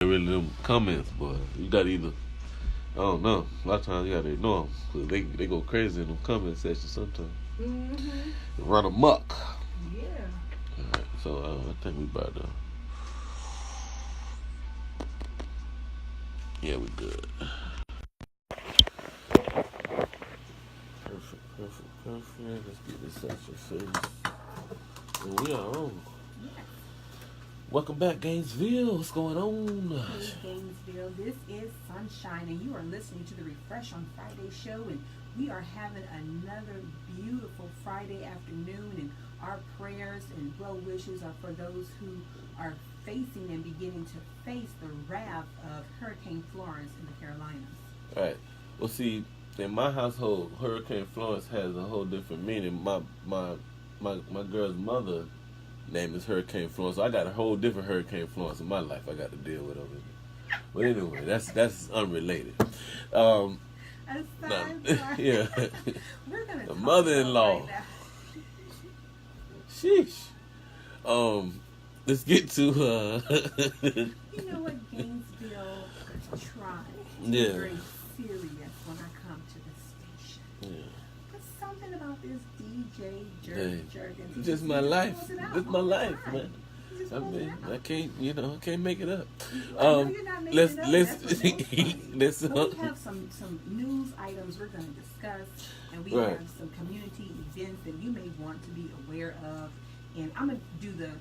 Really them comments, boy. You got either I don't know. A lot of times you gotta ignore them because they go crazy in them comment sections sometimes. Run amok. Yeah. All right, so I think we about to. Yeah, we good. Perfect. Let's get this out your face. And we are on. Yes. Welcome back, Gainesville. What's going on? Hey, Gainesville. This is Sunshine, and you are listening to the Refresh on Friday show. And we are having another beautiful Friday afternoon. And our prayers and well wishes are for those who are facing and beginning to face the wrath of Hurricane Florence in the Carolinas. All right. Well, see, in my household, Hurricane Florence has a whole different meaning. My girl's mother name is Hurricane Florence. So I got a whole different Hurricane Florence in my life I got to deal with over here. But anyway, that's unrelated. Yeah. We're gonna the mother-in-law. Right Sheesh. Let's get to you know what, Gainesville tried to be very serious when I come to the station. Yeah. But something about this DJ Jerkins. Just my life. Just my life, man. I mean, I can't make it up. You're not making let's it up. let's But we have some news items we're going to discuss, and we have some community events that you may want to be aware of. And I'm going to do the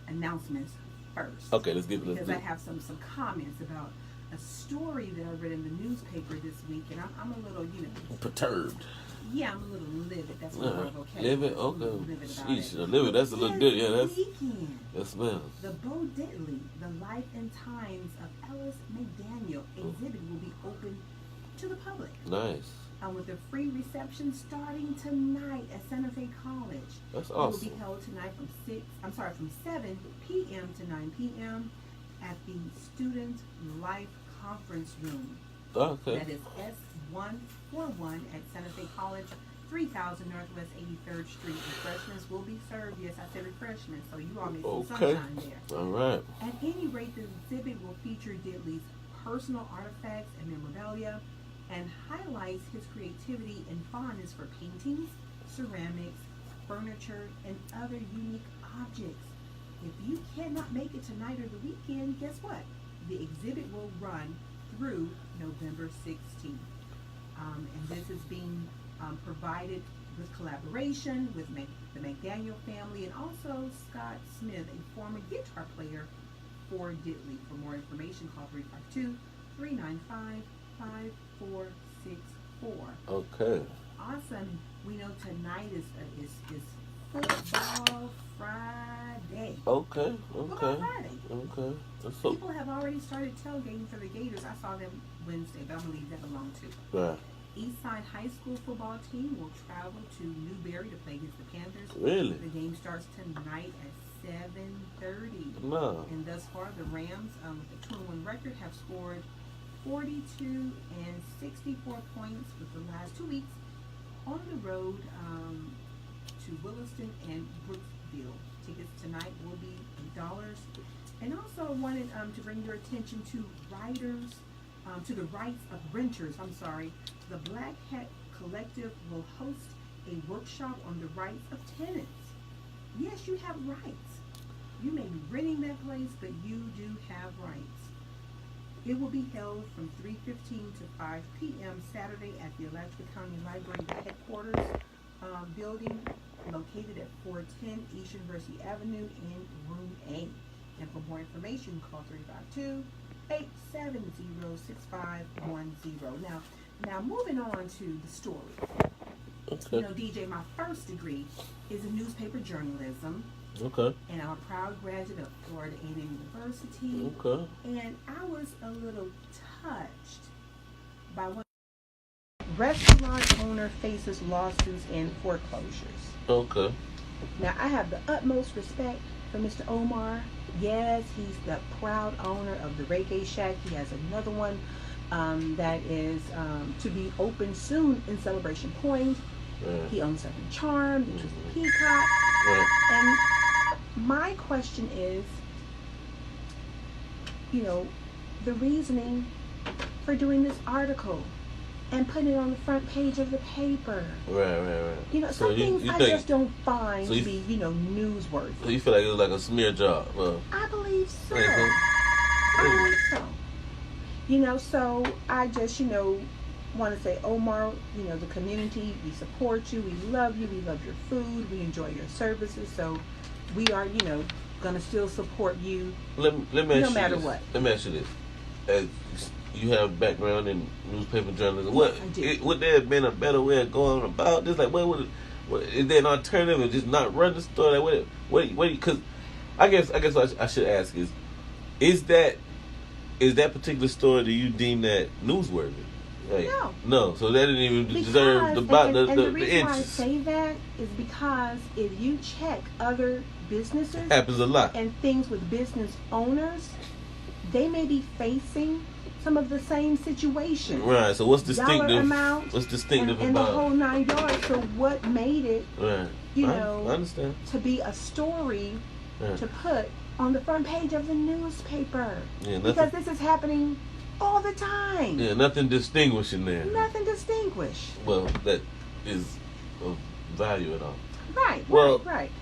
announcements first. Okay, let's get because I have some comments about a story that I read in the newspaper this week, and I'm a little, perturbed. Yeah, I'm a little livid. That's what I'm okay. Livid? Okay. Livid about Sheesh, it. livid. That's a little good. Yeah, that's. Weekend, That smells. the Bo Diddley, The Life and Times of Ellis McDaniel exhibit will be open to the public. Nice. With a free reception starting tonight at Santa Fe College. That's awesome. It will be held tonight from 7 p.m. to 9 p.m. at the Student Life Conference Room. Okay. That is S141 at Santa Fe College, 3000 Northwest 83rd Street. Refreshments will be served. Yes, I said refreshments, so you all may see sunshine there. All right. At any rate, the exhibit will feature Diddley's personal artifacts and memorabilia and highlights his creativity and fondness for paintings, ceramics, furniture, and other unique objects. If you cannot make it tonight or the weekend, guess what? The exhibit will run through November 16th. And this is being provided with collaboration with the McDaniel family and also Scott Smith, a former guitar player for Diddley. For more information, call 352-395-5464. Okay. Awesome. We know tonight is Football Friday. Okay. Football Friday. Okay. People have already started tailgating for the Gators. I saw them Wednesday, but I'm going to leave that alone too. Right. Eastside High School football team will travel to Newberry to play against the Panthers. Really? The game starts tonight at 7:30. No. And thus far, the Rams, with a 2-1 record, have scored 42 and 64 points with the last 2 weeks on the road to Williston and Brooksville. Tickets tonight will be $8. And also, I wanted to bring your attention to the rights of renters. The Black Hat Collective will host a workshop on the rights of tenants. Yes, you have rights. You may be renting that place, but you do have rights. It will be held from 3:15 to 5 p.m. Saturday at the Alaska County Library headquarters building located at 410 East University Avenue in Room A. And for more information, call 352-870-6510. Now moving on to the story. Okay. You know, DJ, my first degree is in newspaper journalism. Okay. And I'm a proud graduate of Florida A&M University. Okay. And I was a little touched by one restaurant owner faces lawsuits and foreclosures. Okay. Now, I have the utmost respect for Mr. Omar. Yes, he's the proud owner of the Reggae Shack. He has another one that is to be open soon in Celebration Point. Right. He owns Southern Charm, the Twisted Peacock. Right. And my question is, the reasoning for doing this article and putting it on the front page of the paper. Right. You know, So some things I just don't find to be, newsworthy. So you feel like it was like a smear job? I believe so. Uh-huh. I believe so. You know, so I just, want to say, Omar, the community, we support you, we love your food, we enjoy your services, so we are, going to still support you let me ask no you matter this. what. Let me ask you this. As you have background in newspaper journalism, Yes, would there have been a better way of going about this? Like, what is there an alternative and just not run the story? What? Because I guess what I should ask is that particular story, do you deem that newsworthy? Like, no. So that didn't even deserve the reason why I inches. say that is because if you check other businesses, happens a lot, and things with business owners, they may be facing some of the same situations. Right. So what's distinctive? Dollar amount, what's distinctive and about the whole 9 yards? So what made it? Right. I understand. To be a story right. to put on the front page of the newspaper. Yeah, because this is happening all the time. Yeah, nothing distinguishing there. Nothing distinguished. Well, that is of value at all. Right. Well, right.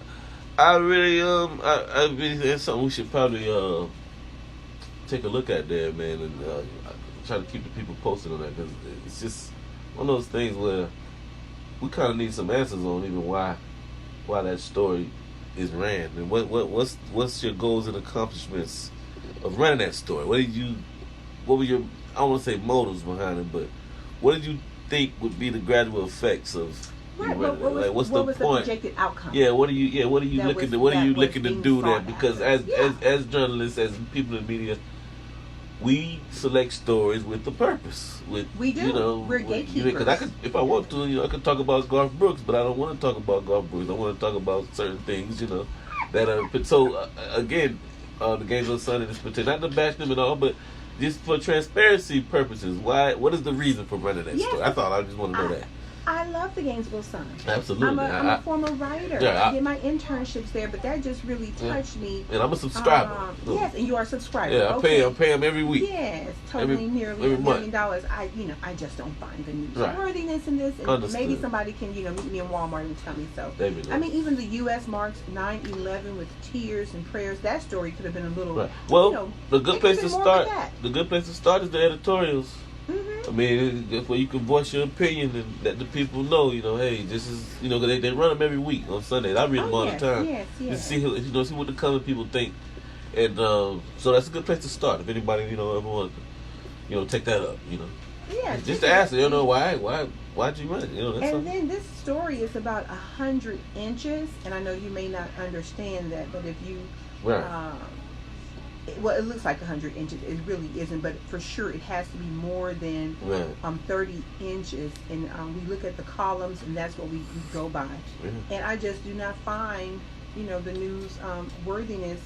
I really I really that's something we should probably take a look at there, man, and try to keep the people posted on that, because it's just one of those things where we kind of need some answers on even why that story is ran, and what's your goals and accomplishments of running that story. What were your, I don't want to say motives behind it, but what did you think would be the gradual effects of right. what's the point? projected outcome? Yeah, what are you looking to do there? Because as journalists, as people in media, we select stories with the purpose. We do. We're gatekeepers. Because if I want to, I could talk about Garth Brooks, but I don't want to talk about Garth Brooks. I want to talk about certain things, that are. So again, the Games of Sun in this particular, not to bash them at all, but just for transparency purposes. What is the reason for running that story? I just want to know that. I love the Gainesville Sun. Absolutely. I'm a former writer. Yeah, I did my internships there, but that just really touched me. And I'm a subscriber. Yes, and you are a subscriber. Yeah, I pay them every week. Yes, totally, nearly $1 million. I just don't find the newsworthiness in this. And maybe somebody can, meet me in Walmart and tell me so. I mean, even the U.S. marks 9/11 with tears and prayers. That story could have been a little. Right. Well, the good place to start. The good place to start is the editorials. Mm-hmm. I mean, that's where you can voice your opinion and let the people know, hey, this is, because they run them every week on Sundays. I read them all the time. Yes. Just see what the common people think. And so that's a good place to start. If anybody, ever want to, take that up, Yeah. Just to ask, why'd you run it? Then this story is about 100 inches, and I know you may not understand that, but if you, it looks like 100 inches. It really isn't, but for sure it has to be more than 30 inches. And we look at the columns, and that's what we go by. And I just do not find, the news worthiness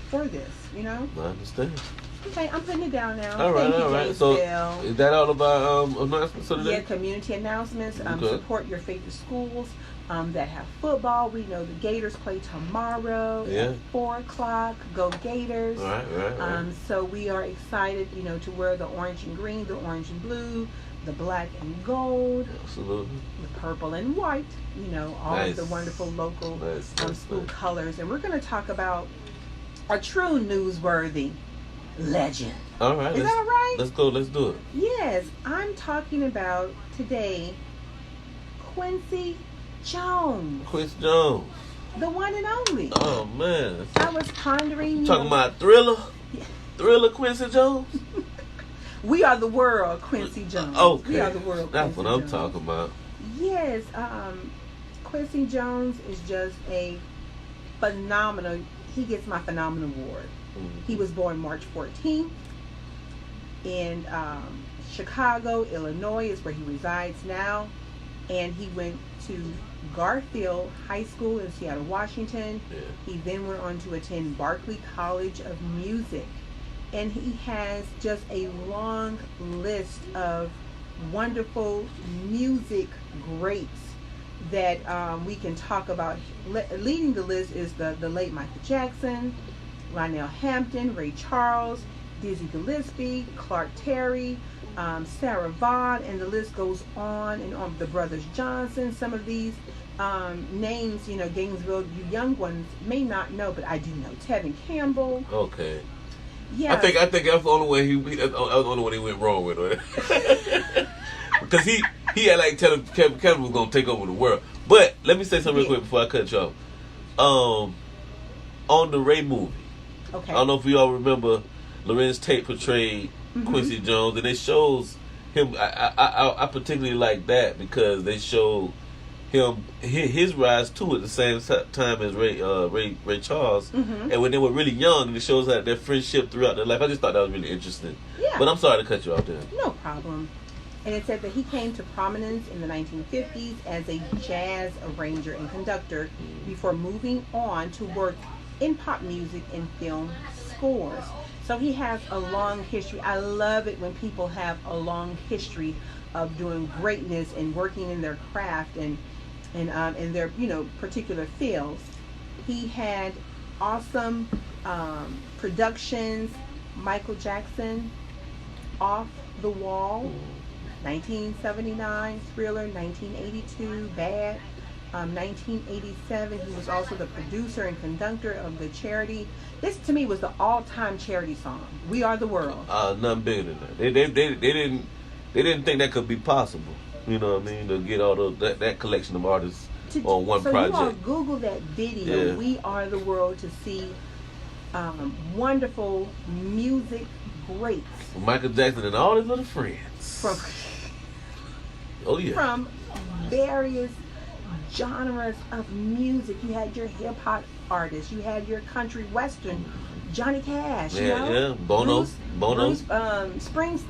for this. I understand. Okay, I'm putting it down now. All right, Thank you, James So Bell. is that all about announcements for today? Yeah, community announcements. Okay. Support your favorite schools that have football. We know the Gators play tomorrow at 4 o'clock. Go Gators. Right. So we are excited, to wear the orange and green, the orange and blue, the black and gold. Absolutely. The purple and white. All of the wonderful local school colors. And we're going to talk about a true newsworthy legend. All right. Is that all right? Let's go. Let's do it. Yes, I'm talking about today Quincy Jones. Quincy Jones. The one and only. Oh, man. I was pondering. Talking about Thriller? Yeah. Thriller Quincy Jones? We are the world, Quincy Jones. Okay. We are the world, That's Quincy what I'm Jones. talking about. Yes, Quincy Jones is just a phenomenal. He gets my phenomenal award. Mm-hmm. He was born March 14th in Chicago, Illinois is where he resides now. And he went to Garfield High School in Seattle, Washington. Yeah. He then went on to attend Berklee College of Music. And he has just a long list of wonderful music greats that we can talk about. Leading the list is the late Michael Jackson, Lionel Hampton, Ray Charles, Dizzy Gillespie, Clark Terry, Sarah Vaughan, and the list goes on and on. The Brothers Johnson. Some of these names, Gainesville, you young ones may not know, but I do know. Tevin Campbell. Okay. Yeah. I think that's the only way that's the only one he went wrong with it. Because he had like telling Kevin was gonna take over the world. But let me say something real quick before I cut you off. On the Ray movie. Okay. I don't know if you all remember Lorenz Tate portrayed Quincy Jones, and it shows him. I particularly like that because they show him his rise too at the same time as Ray Charles, and when they were really young, and it shows that their friendship throughout their life. I just thought that was really interesting. Yeah. But I'm sorry to cut you off there. No problem. And it said that he came to prominence in the 1950s as a jazz arranger and conductor before moving on to work in pop music and film scores. So he has a long history. I love it when people have a long history of doing greatness and working in their craft and in their particular fields. He had awesome productions. Michael Jackson, Off the Wall, 1979, Thriller, 1982, Bad, 1987. He was also the producer and conductor of the charity. This to me was the all-time charity song, "We Are the World." Nothing bigger than that. They didn't think that could be possible. You know what I mean? To get all that collection of artists on one project. So you all Google that video, yeah. "We Are the World," to see wonderful music greats. Michael Jackson and all his little friends. From various genres of music. You had your hip hop artists, you had your country western, Johnny Cash, Bono, Springsteen,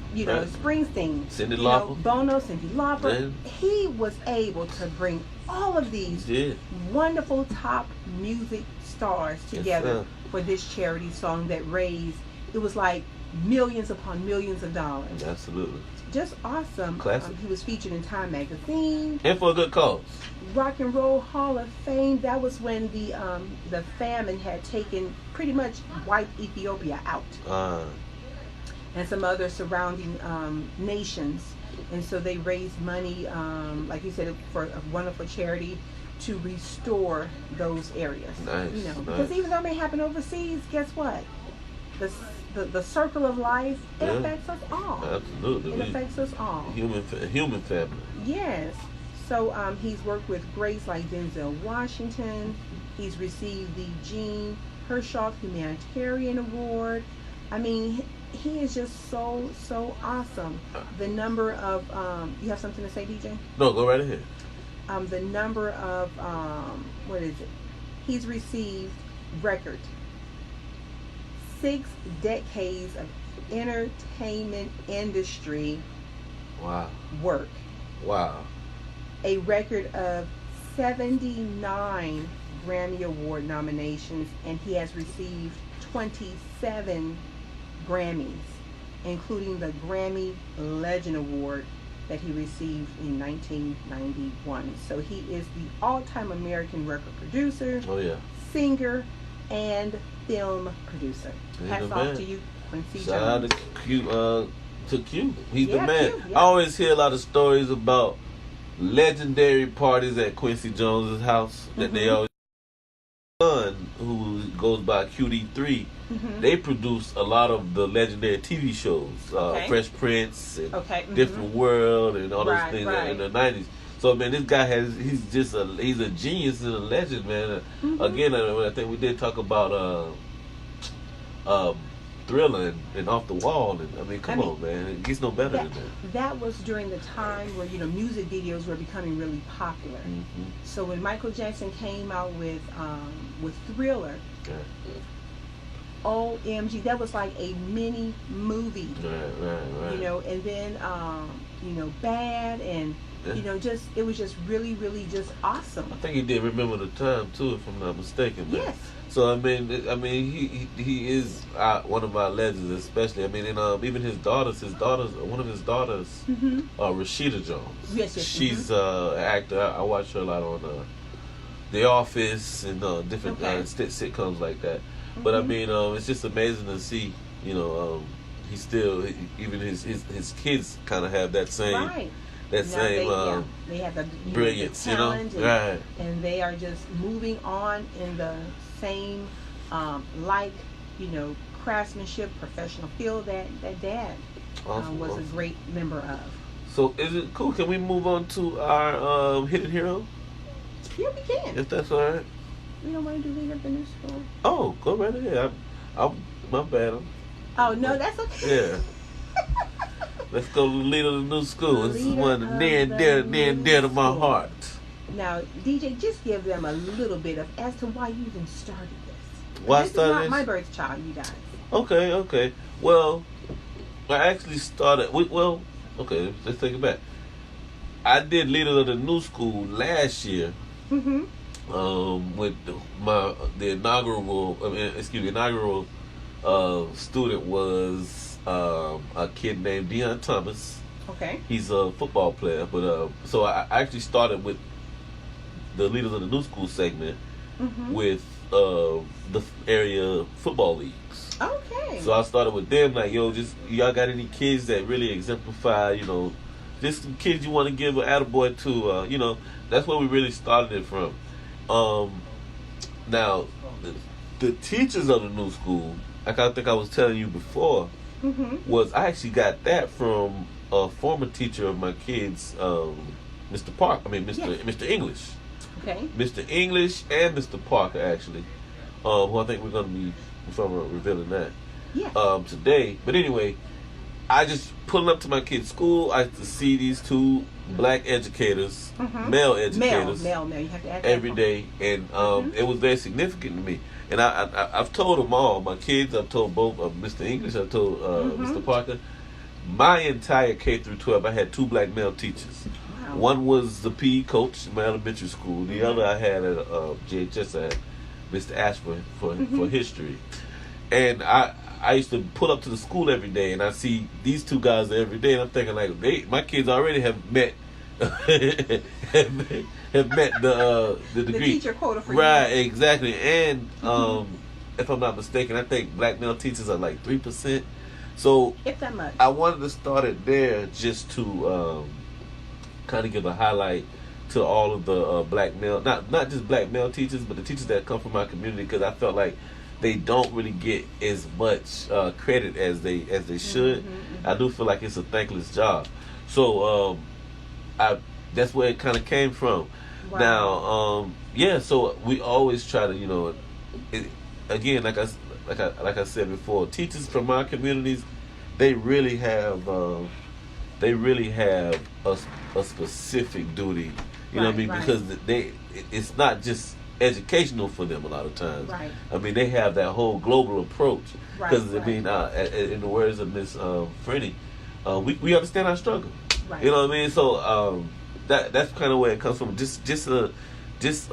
Cyndi Lauper, Bono, Cyndi Lauper. Yeah. He was able to bring all of these wonderful top music stars together for this charity song that raised, it was like millions upon millions of dollars. Absolutely. Just awesome. Classic. He was featured in Time magazine. And for a good cause. Rock and Roll Hall of Fame. That was when the famine had taken, pretty much wiped Ethiopia out. And some other surrounding nations. And so they raised money, like you said, for a wonderful charity to restore those areas. Nice. Because even though it may happen overseas, guess what? The circle of life, it affects us all. Absolutely. It affects us all. Human family. Yes. So he's worked with greats like Denzel Washington. He's received the Gene Hersholt Humanitarian Award. I mean, he is just so awesome. The number of you have something to say, DJ? No, go right ahead. The number of what is it? He's received record 6 decades of entertainment industry work. Wow. A record of 79 Grammy Award nominations, and he has received 27 Grammys, including the Grammy Legend Award that he received in 1991. So he is the all-time American record producer, singer, and film producer. Hats off to you, Quincy Jones. Shout out to Q. He's the man. Q, I always hear a lot of stories about legendary parties at Quincy Jones's house that they always. Son, who goes by QD3, they produce a lot of the legendary TV shows, Fresh Prince and Different World and all those things in the 90s. So man, this guy he's a genius and a legend, man. Again, I think we did talk about Thriller and Off the Wall, and I mean, come on, man, it gets no better than that. That was during the time where music videos were becoming really popular. So when Michael Jackson came out with Thriller, OMG, that was like a mini movie. Right. And then Bad and. It was just really, really just awesome. I think he did Remember the Time too, if I'm not mistaken. Man. Yes. So I mean, he is one of my legends, especially. I mean, and even one of his daughters, Rashida Jones. Yes. She's an actor. I watch her a lot on The Office and different sitcoms like that. But I mean, it's just amazing to see, he still, even his kids kind of have that same Right. that Now same they have the brilliance, the talent, right? and they are just moving on in the same like craftsmanship, professional field that Dad Awesome, was awesome. a great member of. So is it cool? Can we move on to our hidden hero, Yeah, we can. if that's all right? We don't want to do leader of the new school. Oh, go right ahead. I'm my bad. Oh no, that's okay. Yeah. Let's go to the leader of the new school. This is Leader one of near and dear, the near and new dear to my school. heart. Now, DJ, just give them a little bit of as to why you even started this. Why I This started is this? my birth child, you guys. Okay. Well, I actually started. Okay. Let's take it back. I did leader of the new school last year. With the inaugural. Inaugural student was a kid named Deion Thomas. Okay. He's a football player, but so I actually started with the leaders of the new school segment with the area football leagues. Okay. So I started with them, like, yo, just y'all got any kids that really exemplify, just some kids you want to give an attaboy to, that's where we really started it from. Now, the teachers of the new school, like I think I was telling you before, was I actually got that from a former teacher of my kids, Mr. Park. I mean, Mr. English. Okay. Mr. English and Mr. Parker, actually, who I think we're going to be revealing that today. But anyway, I just pulling up to my kid's school, I used to see these two black educators, male educators, male. You have to add every day, and it was very significant to me. And I've told them all, my kids, I've told both Mr. English, I've told Mr. Parker. My entire K through 12, I had two black male teachers. Wow. One was the PE coach in my elementary school. The other I had at JHS, I had Mr. Ashburn for history. And I used to pull up to the school every day, and I see these two guys every day, and I'm thinking like, my kids already have met have met the degree. The teacher quota for right, you. exactly. And if I'm not mistaken, I think black male teachers are like 3%. So if that much, I wanted to start it there just to kind of give a highlight to all of the black male, not just black male teachers, but the teachers that come from my community, because I felt like they don't really get as much credit as they should. I do feel like it's a thankless job. So that's where it kind of came from. Wow. Now, so we always try to, again, like I said before, teachers from our communities, they really have a specific duty. You know what I mean? Because it's not just educational for them a lot of times. Right. I mean, they have that whole global approach. Because Right. I mean, in the words of Miss Freddie, we understand our struggle. Right. You know what I mean? So that's kind of where it comes from. Just a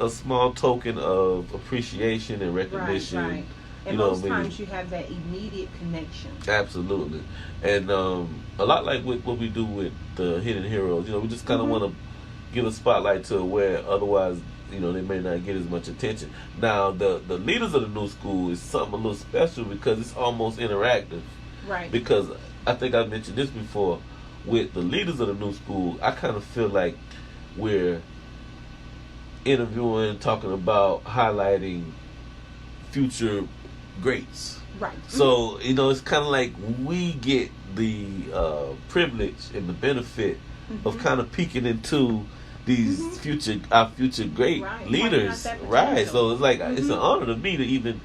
small token of appreciation and recognition. Right. And most times you have that immediate connection. Absolutely. And a lot like what we do with the hidden heroes, we just kind of want to give a spotlight to where otherwise, they may not get as much attention. Now, the leaders of the new school is something a little special because it's almost interactive. Right. Because I think I mentioned this before, with the leaders of the new school, I kind of feel like we're interviewing, talking about, highlighting future greats. Right. So, it's kind of like we get the privilege and the benefit of kind of peeking into these our future great leaders. Right. So it's like it's an honor to me to even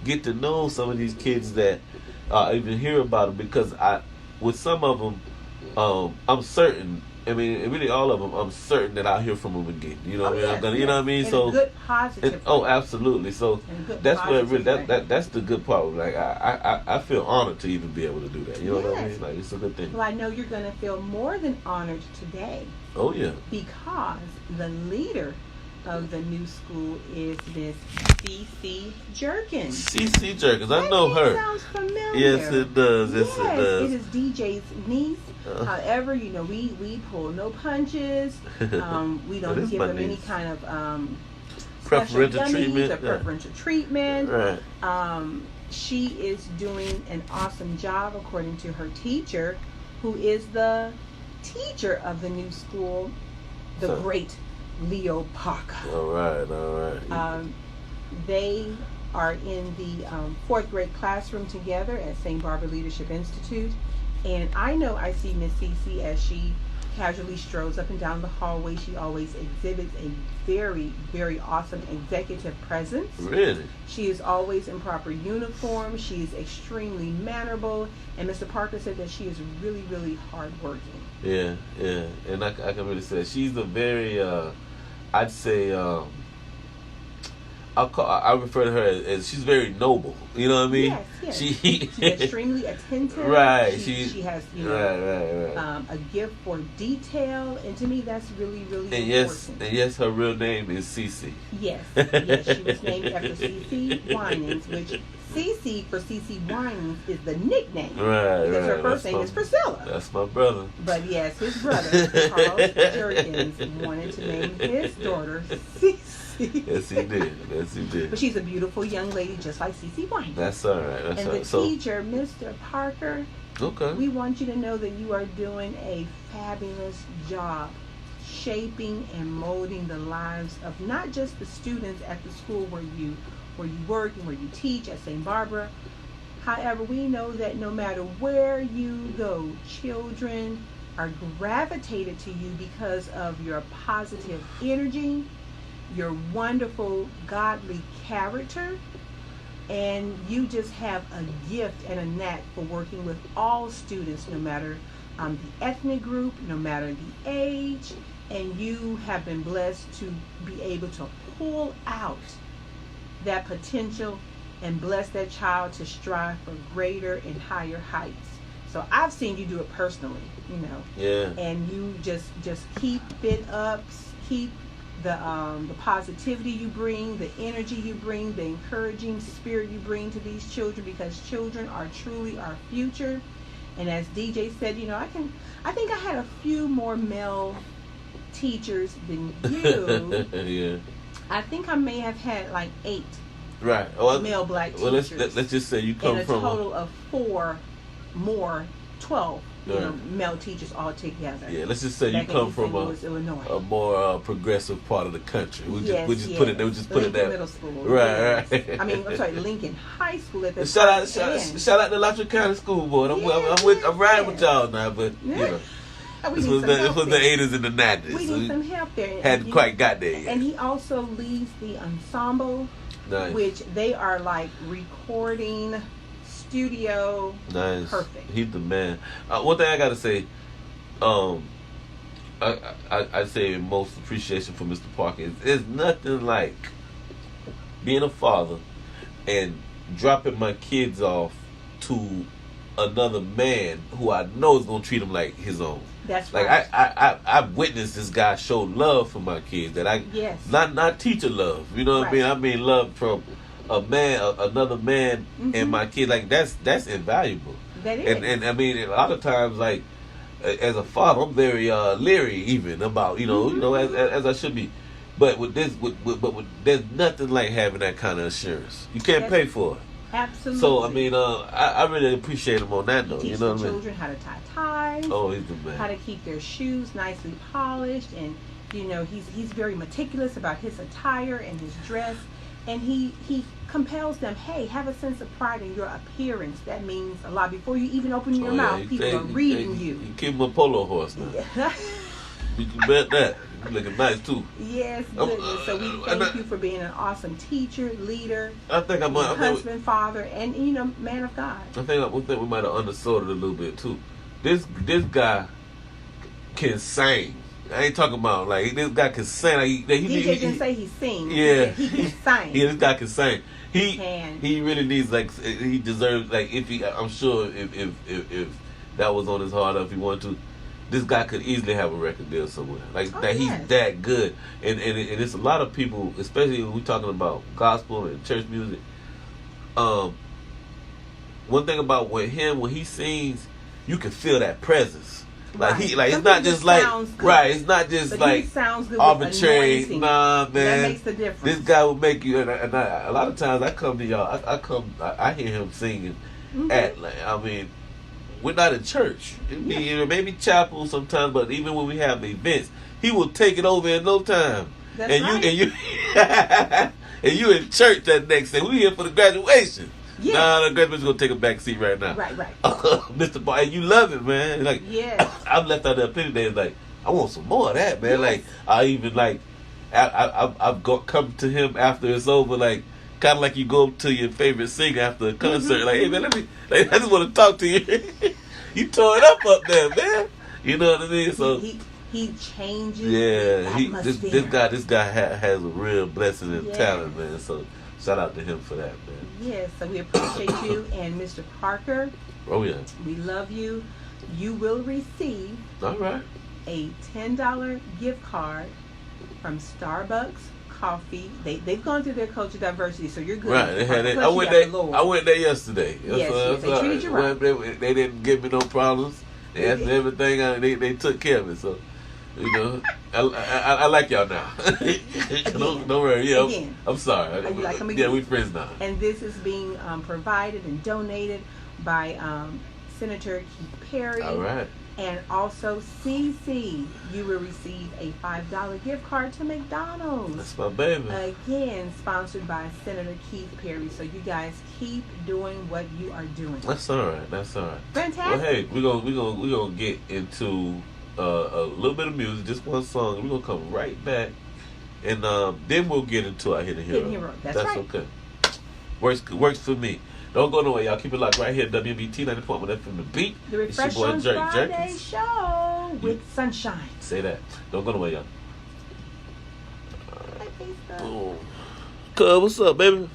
get to know some of these kids that even hear about them, because with some of them, I'm certain. I mean, really all of them, I'm certain that I'll hear from them again. You know what I mean? Yes, I'm gonna, you know what I mean? In So a good positive. absolutely. So that's where really that's the good part. Like I feel honored to even be able to do that. You know what I mean? Like, it's a good thing. Well, I know you're gonna feel more than honored today. Oh yeah. Because the leader of the new school is Miss C.C. Jerkins. C.C. Jerkins, I know her. Sounds familiar. Yes, it does. Yes, it does. It is DJ's niece. However, we pull no punches. We don't give them any kind of preferential treatment. Or preferential treatment. Right. she is doing an awesome job according to her teacher, who is the teacher of the new school, the great Leo Parker. All right. They are in the fourth grade classroom together at St. Barbara Leadership Institute. And I know I see Miss Cece as she casually strolls up and down the hallway. She always exhibits a very, very awesome executive presence. Really? She is always in proper uniform. She is extremely mannerable. And Mr. Parker said that she is really, really hardworking. Yeah. And I can really say she's a very, I'd say, I refer to her as she's very noble. You know what I mean? Yes. She's extremely attentive. Right. She has, right. A gift for detail, and to me, that's really, really important. Yes, her real name is Cece. Yes, she was named after Cece Winans, which Cece for Cece Winans is the nickname. Right. Because her first name is Priscilla. That's my brother. But yes, his brother, Charles Jerkins, wanted to name his daughter Cece. Yes, he did. But she's a beautiful young lady, just like Cece Winans. That's all right. And the teacher, Mr. Parker, okay, we want you to know that you are doing a fabulous job shaping and molding the lives of not just the students at the school where you work and where you teach at St. Barbara. However, we know that no matter where you go, children are gravitated to you because of your positive energy, your wonderful godly character, and you just have a gift and a knack for working with all students, no matter the ethnic group, no matter the age, and you have been blessed to be able to pull out that potential and bless that child to strive for greater and higher heights. So I've seen you do it personally, Yeah. And you just keep it up, keep the positivity you bring, the energy you bring, the encouraging spirit you bring to these children, because children are truly our future. And as DJ said, I think I had a few more male teachers than you. Yeah. I think I may have had like 8 male black teachers. Let's just say you come from a total of 4 more, 12 male teachers all together. Yeah, let's just say you come from a more progressive part of the country. We just put it there. Middle School. Right. I mean, I'm sorry, Lincoln High School at the Shout out to Lafayette County School Board. I'm riding with y'all now, but this was the 80s and the 90s. We need some help there. Hadn't quite got there yet. And he also leads the ensemble, which they are like recording studio. Nice. Perfect. He's the man. One thing I gotta say, I say most appreciation for Mr. Parker is there's nothing like being a father and dropping my kids off to another man who I know is gonna treat them like his own. That's like right. I've witnessed this guy show love for my kids not teacher love. You know what I mean? I mean love from a man, another man, and my kid. Like that's invaluable. That is. And I mean, a lot of times, like as a father, I'm very leery even about as I should be. But with this, there's nothing like having that kind of assurance. You can't pay for it. Absolutely. So I mean, I really appreciate him on that note. He teaches the children how to tie ties. Oh, he's the man. How to keep their shoes nicely polished, and he's very meticulous about his attire and his dress. And he compels them, hey, have a sense of pride in your appearance. That means a lot. Before you even open your mouth, people are reading you. You keep him a polo horse now. You can bet that. You looking nice too. Yes, goodness. So we thank you for being an awesome teacher, leader, husband, father, and man of God. I think we might have undersold it a little bit too. This guy can sing. I ain't talking about like this guy can sing. Like, DJ didn't say he sings. Yeah, he can sing. Yeah, this guy can sing. He really needs he deserves I'm sure if that was on his heart, if he wanted to, this guy could easily have a record deal somewhere. He's that good. And it's a lot of people, especially when we're talking about gospel and church music. One thing about when he sings, you can feel that presence. Like Right. he, like it's Something not just that like sounds good. right. It's not just But like he sounds good with arbitrary. anointing. Nah, man. That makes the difference. This guy will make you. And a lot of times I come to y'all. I hear him singing at. Like, I mean, we're not in church. Maybe chapel sometimes, but even when we have events, he will take it over in no time. That's and right. you and you in church that next day. We here for the graduation. Yes. Nah, the graduation's gonna take a back seat right now. Right. Mr. Bar, and you love it, man. Like, Yes. I've left out there plenty days. Like, I want some more of that, man. Yes. Like, I even like, I've come to him after it's over, like, kind of like you go up to your favorite singer after a concert. Like, hey man, I just want to talk to you. You tore it up there, man. You know what I mean? So he changes. yeah, the this guy has a real blessing and Yes. talent, man. So shout out to him for that, man. Yes, so we appreciate you. And Mr. Parker, Oh yeah. we love you. You will receive All right. a $10 gift card from Starbucks Coffee. They've gone through their culture diversity, so you're good. Right, they had it. Plus I you went got there. the Lord. I went there yesterday. Yes, they treated you right. They didn't give me no problems. They asked me everything. They took care of it. So, you know, I like y'all now. Don't worry. Yeah, Again. I'm sorry. You like them Yeah, again. we friends now. And this is being provided and donated by Senator Keith Perry. All right. And also, CC, you will receive a $5 gift card to McDonald's. That's my baby. Again, sponsored by Senator Keith Perry. So you guys keep doing what you are doing. That's all right. That's all right. Fantastic. Well, hey, we're gonna get into a little bit of music, just one song. We're gonna come right back, and then we'll get into our Hidden Hero. Hidden Hero. That's right. okay. Works for me. Don't go nowhere, y'all. Keep it locked right here, WBT 90.1 from the beat. The It's your Refresh boy on Jerk Friday Jerkins. show with Sunshine. Say that. Don't go nowhere, y'all. Hi, Facebook. Boom. Cuz, what's up, baby?